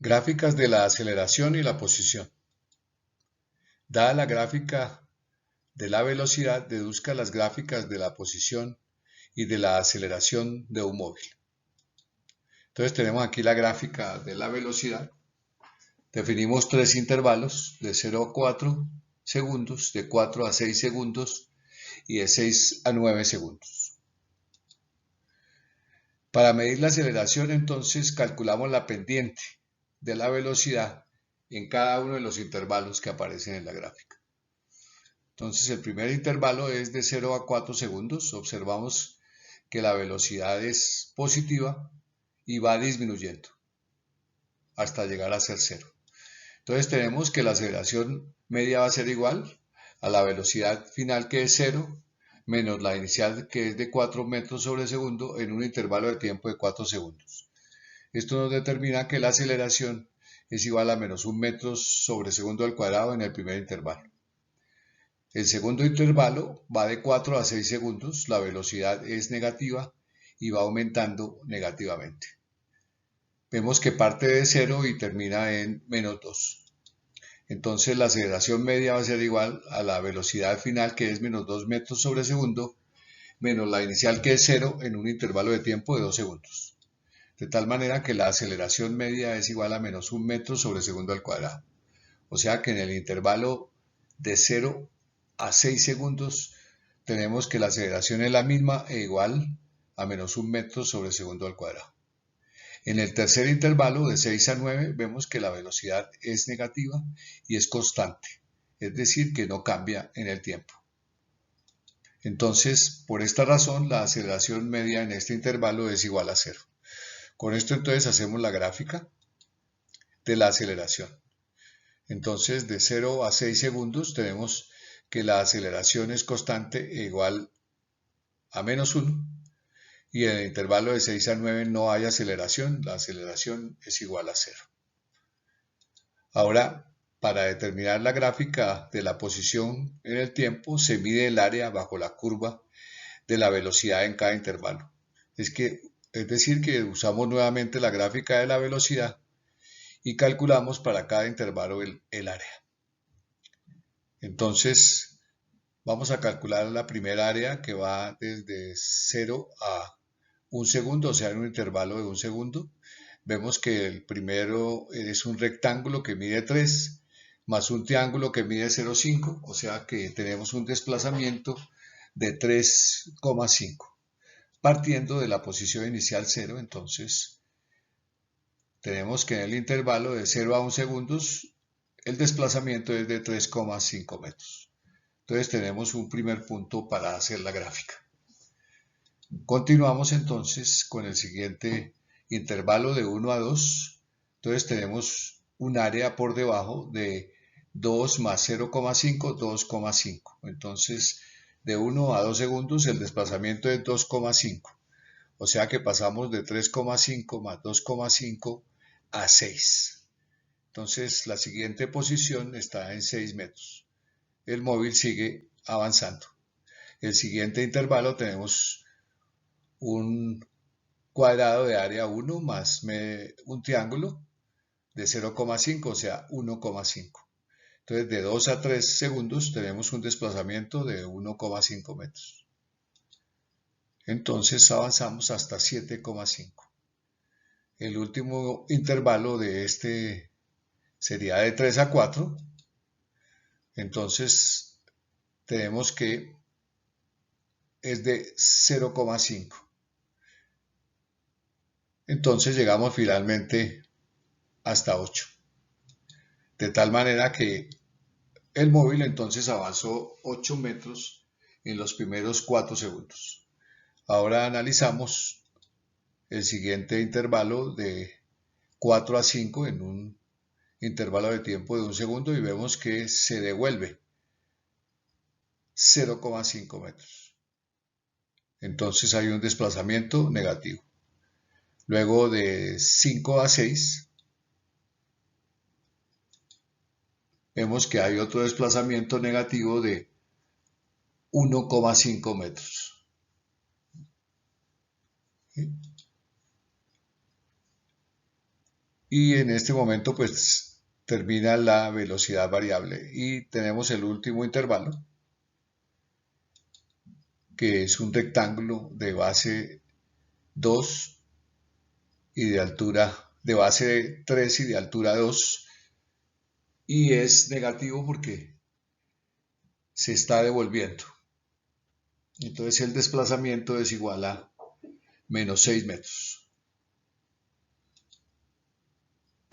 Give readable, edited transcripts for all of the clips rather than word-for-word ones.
Gráficas de la aceleración y la posición. Dada la gráfica de la velocidad, deduzca las gráficas de la posición y de la aceleración de un móvil. Entonces tenemos aquí la gráfica de la velocidad. Definimos tres intervalos de 0 a 4 segundos, de 4 a 6 segundos y de 6 a 9 segundos. Para medir la aceleración, entonces calculamos la pendiente de la velocidad en cada uno de los intervalos que aparecen en la gráfica. Entonces el primer intervalo es de 0 a 4 segundos. Observamos que la velocidad es positiva y va disminuyendo hasta llegar a ser 0. Entonces tenemos que la aceleración media va a ser igual a la velocidad final, que es 0, menos la inicial, que es de 4 metros sobre segundo en un intervalo de tiempo de 4 segundos. Esto nos determina que la aceleración es igual a menos 1 metro sobre segundo al cuadrado en el primer intervalo. El segundo intervalo va de 4 a 6 segundos, la velocidad es negativa y va aumentando negativamente. Vemos que parte de 0 y termina en menos 2. Entonces la aceleración media va a ser igual a la velocidad final, que es menos 2 metros sobre segundo, menos la inicial, que es 0, en un intervalo de tiempo de 2 segundos. De tal manera que la aceleración media es igual a menos 1 metro sobre segundo al cuadrado. O sea que en el intervalo de 0 a 6 segundos tenemos que la aceleración es la misma e igual a menos 1 metro sobre segundo al cuadrado. En el tercer intervalo de 6 a 9 vemos que la velocidad es negativa y es constante, es decir, que no cambia en el tiempo. Entonces, por esta razón, la aceleración media en este intervalo es igual a 0. Con esto entonces hacemos la gráfica de la aceleración. Entonces, de 0 a 6 segundos tenemos que la aceleración es constante e igual a menos 1. Y en el intervalo de 6 a 9 no hay aceleración, la aceleración es igual a 0. Ahora, para determinar la gráfica de la posición en el tiempo, se mide el área bajo la curva de la velocidad en cada intervalo. Es decir, que usamos nuevamente la gráfica de la velocidad y calculamos para cada intervalo el área. Entonces, vamos a calcular la primera área, que va desde 0 a 1 segundo, o sea, en un intervalo de 1 segundo. Vemos que el primero es un rectángulo que mide 3, más un triángulo que mide 0,5, o sea que tenemos un desplazamiento de 3,5. Partiendo de la posición inicial 0, entonces tenemos que en el intervalo de 0 a 1 segundos el desplazamiento es de 3,5 metros. Entonces tenemos un primer punto para hacer la gráfica. Continuamos entonces con el siguiente intervalo de 1 a 2. Entonces tenemos un área por debajo de 2 más 0,5, 2,5. Entonces de 1 a 2 segundos el desplazamiento es 2,5. O sea que pasamos de 3,5 más 2,5 a 6. Entonces la siguiente posición está en 6 metros. El móvil sigue avanzando. El siguiente intervalo tenemos un cuadrado de área 1 más un triángulo de 0,5, o sea 1,5. Entonces de 2 a 3 segundos tenemos un desplazamiento de 1,5 metros. Entonces avanzamos hasta 7,5. El último intervalo de este sería de 3 a 4. Entonces tenemos que es de 0,5. Entonces llegamos finalmente hasta 8. De tal manera que el móvil entonces avanzó 8 metros en los primeros 4 segundos. Ahora analizamos el siguiente intervalo de 4 a 5 en un intervalo de tiempo de 1 segundo y vemos que se devuelve 0,5 metros. Entonces hay un desplazamiento negativo. Luego de 5 a 6 vemos que hay otro desplazamiento negativo de 1,5 metros. y en este momento pues termina la velocidad variable y tenemos el último intervalo, que es un rectángulo de base 2 y de altura, de base 3 y de altura 2, y es negativo porque se está devolviendo. Entonces el desplazamiento es igual a menos 6 metros.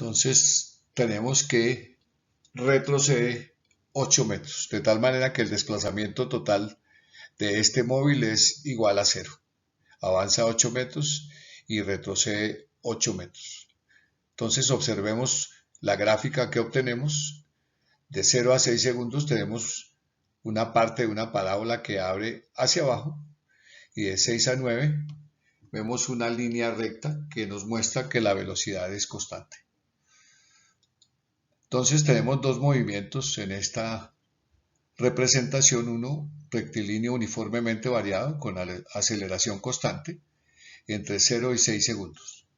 Entonces tenemos que retroceder 8 metros, de tal manera que el desplazamiento total de este móvil es igual a 0. Avanza 8 metros y retrocede 8 metros. Entonces observemos la gráfica que obtenemos. De 0 a 6 segundos tenemos una parte de una parábola que abre hacia abajo, y de 6 a 9 vemos una línea recta que nos muestra que la velocidad es constante. Entonces tenemos dos movimientos en esta representación: uno rectilíneo uniformemente variado con aceleración constante entre 0 y 6 segundos.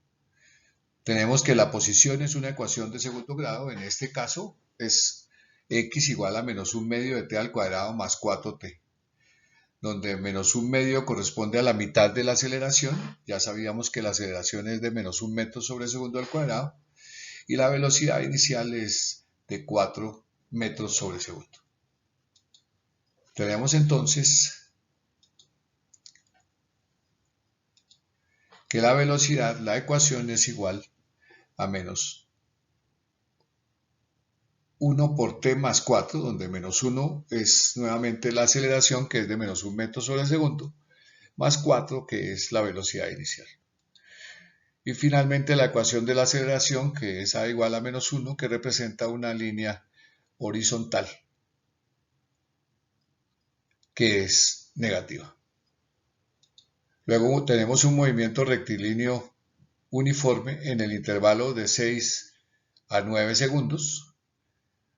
Tenemos que la posición es una ecuación de segundo grado. En este caso es x igual a menos 1 medio de t al cuadrado más 4t, donde menos 1 medio corresponde a la mitad de la aceleración. Ya sabíamos que la aceleración es de menos 1 metro sobre segundo al cuadrado, y la velocidad inicial es de 4 metros sobre segundo. Tenemos entonces que la velocidad, la ecuación es igual a menos 1 por t más 4, donde menos 1 es nuevamente la aceleración, que es de menos 1 metro sobre segundo, más 4, que es la velocidad inicial. Y finalmente la ecuación de la aceleración, que es a igual a menos 1, que representa una línea horizontal, que es negativa. Luego tenemos un movimiento rectilíneo uniforme en el intervalo de 6 a 9 segundos,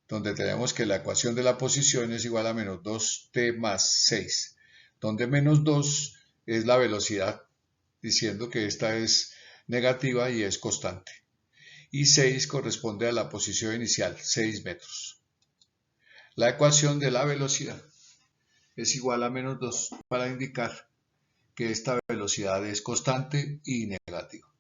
donde tenemos que la ecuación de la posición es igual a menos 2t más 6, donde menos 2 es la velocidad, diciendo que esta es negativa y es constante, y 6 corresponde a la posición inicial, 6 metros. La ecuación de la velocidad es igual a menos 2 para indicar que esta velocidad es constante y negativa.